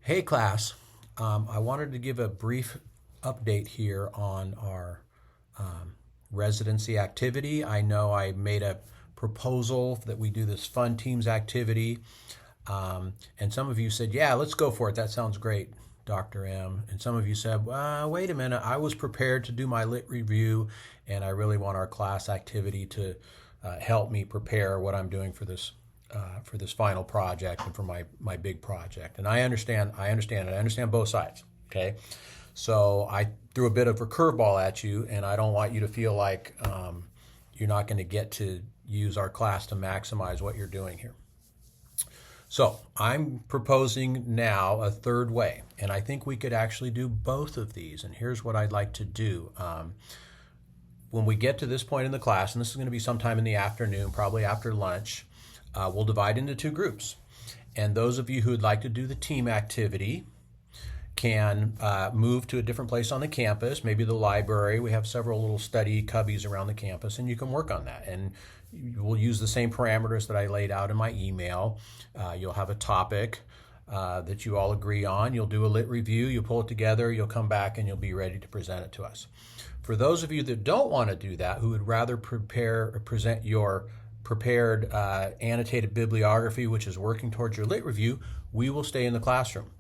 Hey class, I wanted to give a brief update here on our residency activity. I know I made a proposal that we do this fun teams activity, and some of you said, yeah, let's go for it. That sounds great, Dr. M. And some of you said, wait a minute, I was prepared to do my lit review, and I really want our class activity to help me prepare what I'm doing for this final project and for my big project. And I understand both sides, okay? So I threw a bit of a curveball at you, and I don't want you to feel like you're not going to get to use our class to maximize what you're doing here. So I'm proposing now a third way, and I think we could actually do both of these. And here's what I'd like to do. When we get to this point in the class, and this is going to be sometime in the afternoon, probably after lunch, we'll divide into two groups. And those of you who would like to do the team activity can move to a different place on the campus, maybe the library. We have several little study cubbies around the campus, and you can work on that. And we'll use the same parameters that I laid out in my email. You'll have a topic that you all agree on. You'll do a lit review, you'll pull it together, you'll come back, and you'll be ready to present it to us. For those of you that don't want to do that, who would rather present your prepared annotated bibliography, which is working towards your lit review, we will stay in the classroom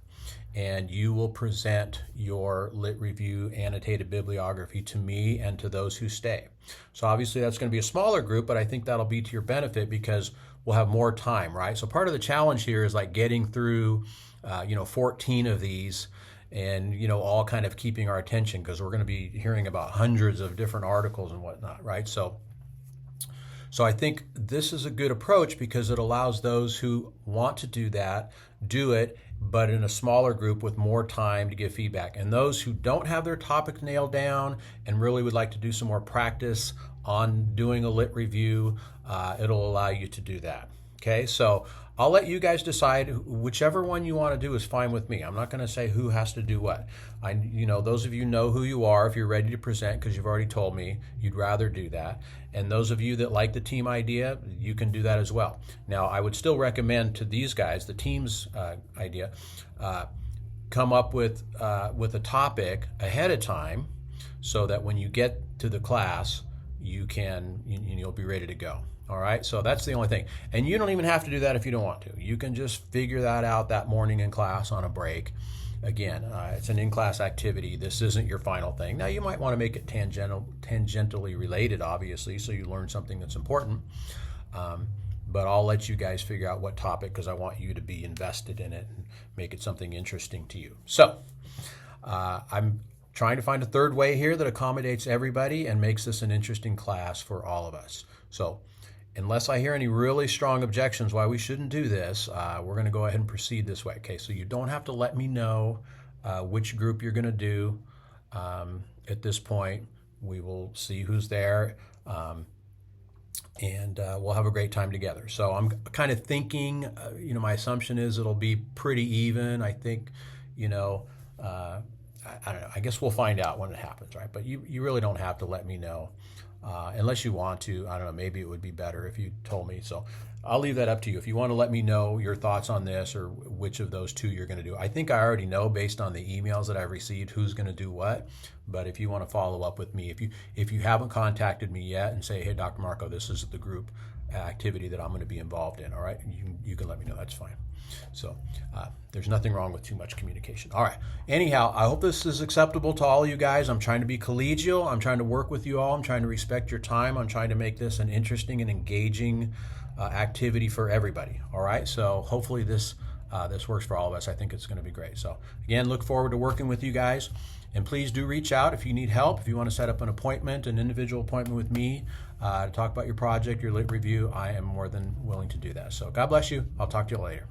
and you will present your lit review annotated bibliography to me and to those who stay. So obviously that's going to be a smaller group, but I think that'll be to your benefit because we'll have more time, right? So part of the challenge here is like getting through 14 of these and all kind of keeping our attention, because we're going to be hearing about hundreds of different articles and whatnot, right? So I think this is a good approach because it allows those who want to do that, do it, but in a smaller group with more time to give feedback. And those who don't have their topic nailed down and really would like to do some more practice on doing a lit review, it'll allow you to do that. Okay, so I'll let you guys decide. Whichever one you want to do is fine with me. I'm not going to say who has to do what. Those of you know who you are if you're ready to present, because you've already told me you'd rather do that. And those of you that like the team idea, you can do that as well. Now, I would still recommend to these guys, the team's idea, come up with a topic ahead of time so that when you get to the class, you'll be ready to go. All right, so that's the only thing. And you don't even have to do that if you don't want to. You can just figure that out that morning in class on a break. Again, it's an in-class activity. This isn't your final thing. Now, you might want to make it tangentially related, obviously, so you learn something that's important. But I'll let you guys figure out what topic, because I want you to be invested in it and make it something interesting to you. So I'm trying to find a third way here that accommodates everybody and makes this an interesting class for all of us. So unless I hear any really strong objections why we shouldn't do this, we're going to go ahead and proceed this way. Okay, so you don't have to let me know which group you're going to do at this point. We will see who's there, and we'll have a great time together. So I'm kind of thinking, my assumption is it'll be pretty even. I think, I don't know. I guess we'll find out when it happens, right? But you really don't have to let me know. Unless you want to. I don't know, maybe it would be better if you told me. So I'll leave that up to you. If you want to let me know your thoughts on this or which of those two you're going to do. I think I already know based on the emails that I've received who's going to do what. But if you want to follow up with me, if you haven't contacted me yet and say, hey, Dr. Markow, this is the group activity that I'm going to be involved in, all right? You can let me know. That's fine. So there's nothing wrong with too much communication. All right. Anyhow, I hope this is acceptable to all you guys. I'm trying to be collegial. I'm trying to work with you all. I'm trying to respect your time. I'm trying to make this an interesting and engaging activity for everybody. All right. So hopefully this works for all of us. I think it's going to be great. So again, look forward to working with you guys. And please do reach out if you need help. If you want to set up an individual appointment with me to talk about your project, your lit review, I am more than willing to do that. So God bless you. I'll talk to you later.